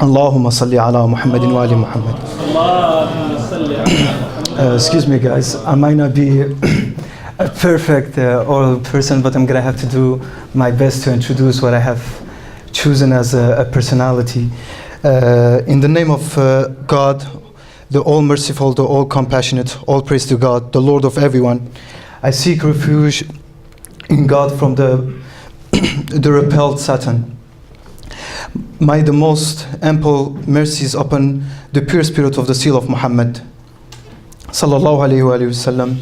Allahumma salli ala Muhammadin wa ali Muhammad. Excuse me, guys. I might not be a perfect oral person, but I'm going to have to do my best to introduce what I have chosen as a personality. In the name of God, the all-merciful, the all-compassionate, all praise to God, the Lord of everyone, I seek refuge in God from the repelled Satan. May the most ample mercies upon the pure spirit of the seal of Muhammad, sallallahu alayhi wa sallam,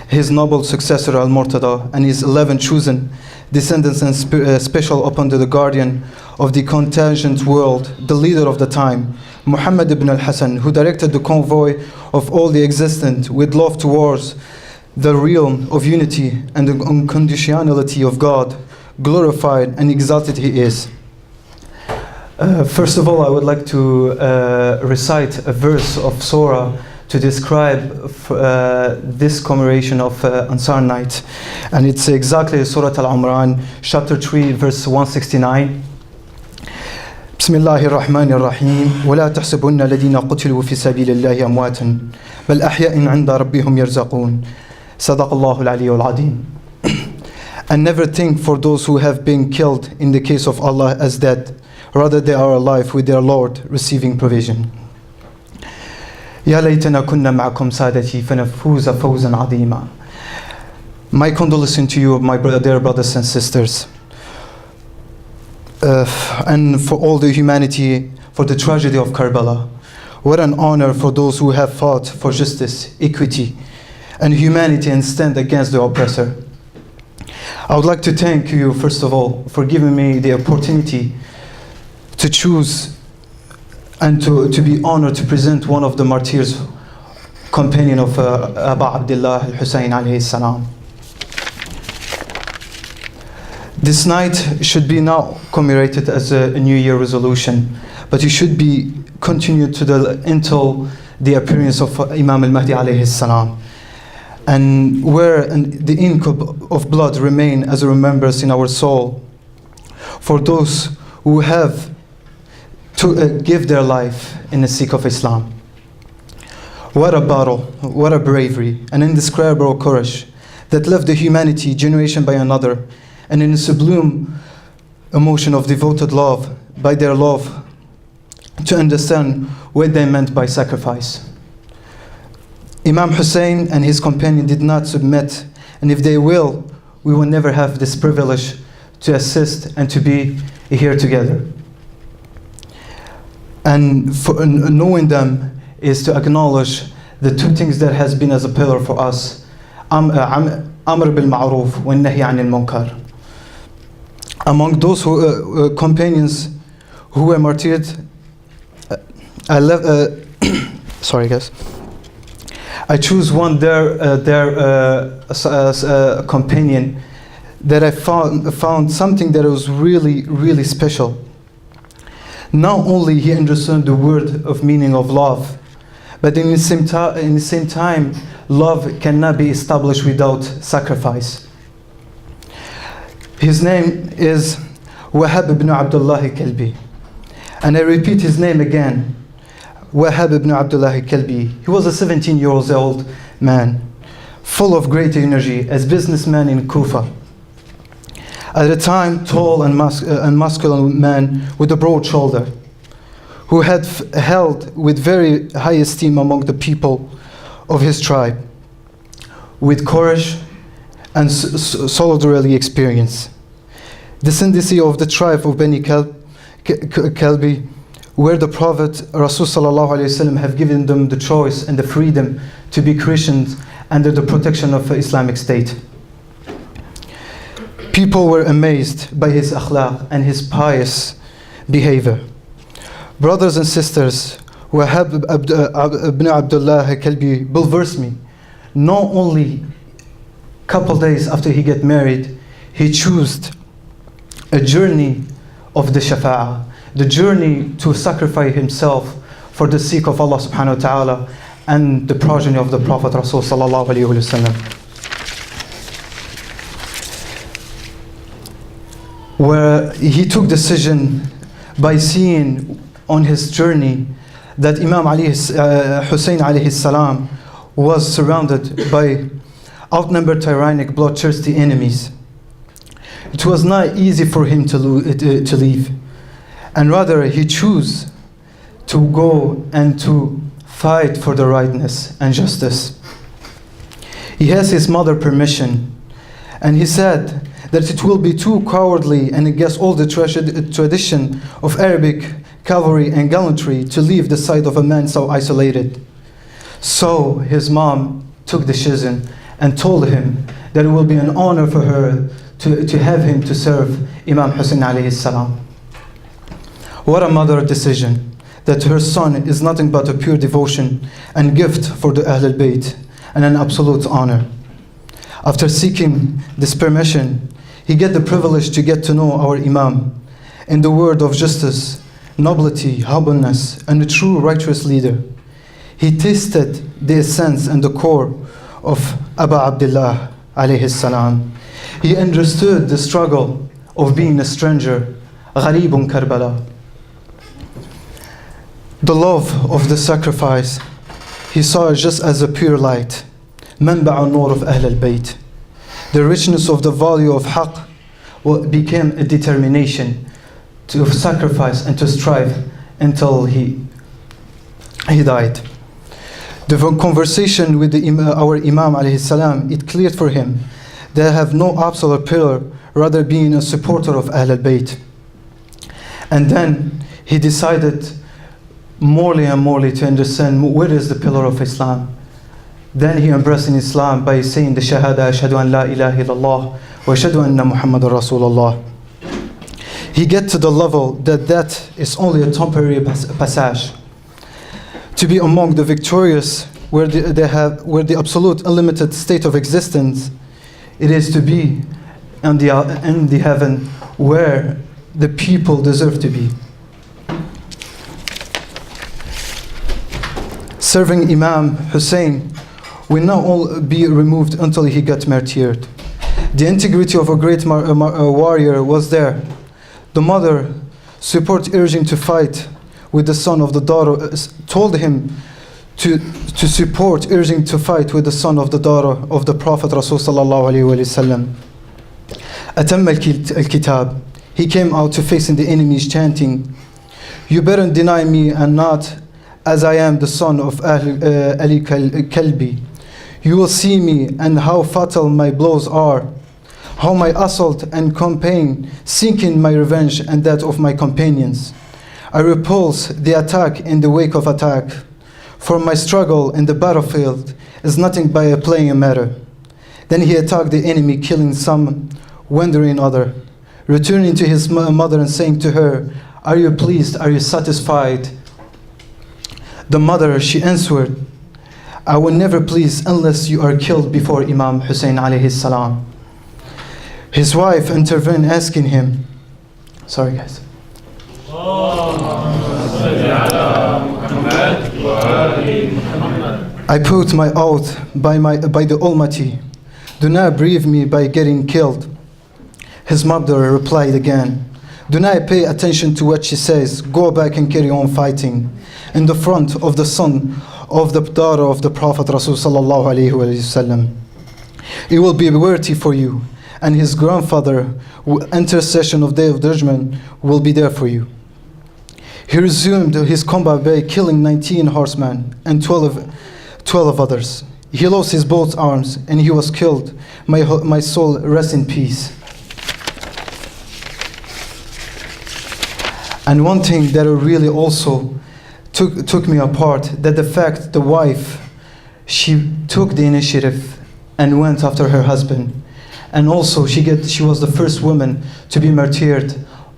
his noble successor al-Murtada, and his 11 chosen descendants, and special upon the guardian of the contingent world, the leader of the time, Muhammad ibn al-Hasan, who directed the convoy of all the existent with love towards the realm of unity and the unconditionality of God, glorified and exalted he is. First of all, I would like to recite a verse of Surah to describe this commemoration of Ansar night, and it's exactly Surah Al-Imran, chapter 3, verse 169. بسم الله الرحمن الرحيم ولا تحسبن الذين قتلوا في سبيل الله أمواتا بل أحياء عند ربهم يرزقون صدق الله العلي العظيم. And never think for those who have been killed in the case of Allah as dead, rather they are alive with their Lord receiving provision. يا ليتنا كنا معكم سادتي فنفوز فوزا عظيما. My condolences to you, my dear brothers and sisters, and for all the humanity, for the tragedy of Karbala. What an honor for those who have fought for justice, equity, and humanity and stand against the oppressor. I would like to thank you, first of all, for giving me the opportunity to choose and to be honored to present one of the martyrs, companion of Abu Abdullah al-Husayn alayhi salam. This night should be now commemorated as a New Year resolution, but it should be continued until the appearance of Imam al-Mahdi alayhi salam, and where the ink of blood remain as a remembrance in our soul for those who have to give their life in the sake of Islam. What a battle, what a bravery, an indescribable courage that left the humanity generation by another, and in a sublime emotion of devoted love by their love to understand what they meant by sacrifice. Imam Hussein and his companion did not submit, and if they will, we will never have this privilege to assist and to be here together. And for knowing them is to acknowledge the two things that has been as a pillar for us: Amr bil Ma'ruf wa Nahy anil Munkar. Among those companions who were martyred, sorry guys, I choose one their companion that I found something that was really special. Not only he understood the word of meaning of love, but in the same time, love cannot be established without sacrifice. His name is Wahab ibn Abdullah Kalbi. And I repeat his name again, Wahab ibn Abdullah Kalbi. He was a 17-year-old man, full of great energy as businessman in Kufa. At the time, tall and masculine man with a broad shoulder, who had held with very high esteem among the people of his tribe, with courage and solidarity experience. Descendancy of the tribe of Bani Kalbi, where the Prophet Rasul sallallahu alaihi wasallam have given them the choice and the freedom to be Christians under the protection of the Islamic State. People were amazed by his akhlaq and his pious behavior. Brothers and sisters, Wahab ibn Abdullah Kalbi bulversed me. Not only couple days after he get married, he chose a journey of the shafa'ah, the journey to sacrifice himself for the sake of Allah subhanahu wa ta'ala and the progeny of the Prophet Rasul sallallahu alayhi wa sallam. Where he took decision by seeing on his journey that Imam Hussein alayhi salam was surrounded by outnumbered tyrannic bloodthirsty enemies. It was not easy for him to leave, and rather he chose to go and to fight for the rightness and justice. He has his mother permission, and he said that it will be too cowardly and against all the tradition of Arabic cavalry and gallantry to leave the side of a man so isolated. So his mom took decision and told him that it will be an honor for her to have him to serve Imam Hussein alayhi salam. What a mother decision, that her son is nothing but a pure devotion and gift for the Ahlul Bayt and an absolute honor. After seeking this permission, he get the privilege to get to know our Imam in the word of justice, nobility, humbleness, and a true righteous leader. He tasted the essence and the core of Abu Abdullah alayhi salam. He understood the struggle of being a stranger, gharibun Karbala. The love of the sacrifice, he saw it just as a pure light, manba' al-nur of Ahl al-Bayt. The richness of the value of haqq became a determination to sacrifice and to strive until he died. The conversation with our Imam alayhi salam, it cleared for him they have no absolute pillar, rather being a supporter of Ahl al-Bayt. And then he decided morely and morely to understand where is the pillar of Islam. Then he embraced in Islam by saying the Shahada, Ashhadu an la ilaha illallah wa ashhadu anna Muhammadan Rasulullah. He get to the level that is only a temporary passage. To be among the victorious, where the absolute unlimited state of existence, it is to be in the heaven where the people deserve to be. Serving Imam Hussein will not all be removed until he got martyred. The integrity of a great warrior was there. The mother, support urging to fight with the son of the daughter, told him to support urging to fight with the son of the daughter of the Prophet Rasul sallallahu alaihi wasallam. Atam al-kitab. He came out to facing the enemies chanting, "You better deny me and not as I am the son of Ali Kalbi. You will see me and how fatal my blows are, how my assault and campaign seeking my revenge and that of my companions. I repulse the attack in the wake of attack. For my struggle in the battlefield is nothing but a playing matter." Then he attacked the enemy, killing some, wounding other, returning to his mother and saying to her, "Are you pleased? Are you satisfied?" The mother, she answered, "I will never please unless you are killed before Imam Hussein alayhi salam." His wife intervened, asking him, sorry guys. "I put my oath by the Almighty, do not bereave me by getting killed." His mother replied again, "Do not pay attention to what she says. Go back and carry on fighting in the front of the son of the daughter of the Prophet Rasul sallallahu alaihi wasallam. It will be worthy for you, and his grandfather, intercession of Day of Judgment, will be there for you." He resumed his combat by killing 19 horsemen and 12 others. He lost his both arms and he was killed. My soul rest in peace. And one thing that really also took me apart, that the fact the wife, she took the initiative and went after her husband. And also she was the first woman to be martyred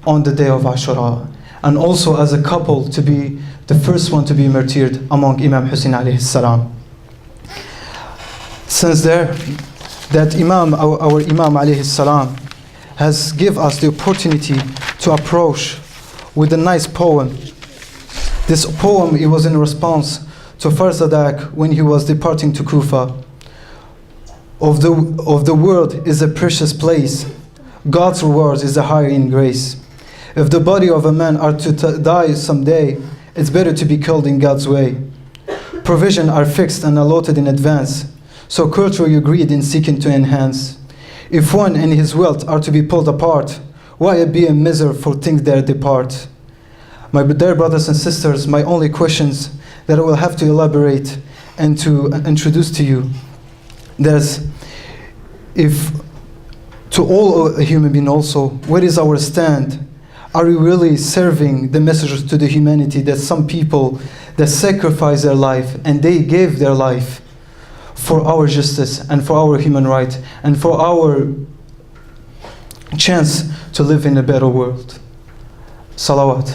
on the day of Ashura. And also as a couple to be the first one to be martyred among Imam Hussein alayhi salam. Since there, that our Imam alayhi salam has give us the opportunity to approach with a nice poem. This poem, it was in response to Farzadak when he was departing to Kufa. Of the world is a precious place. God's reward is a higher in grace. If the body of a man are to die someday, it's better to be killed in God's way. Provision are fixed and allotted in advance, so culture you greed in seeking to enhance. If one and his wealth are to be pulled apart, why be a miser for things that depart? My dear brothers and sisters, my only questions that I will have to elaborate and to introduce to you, there's, if to all human beings also, where is our stand? Are we really serving the message to the humanity that some people that sacrifice their life and they gave their life for our justice and for our human right and for our chance to live in a better world? Salawat.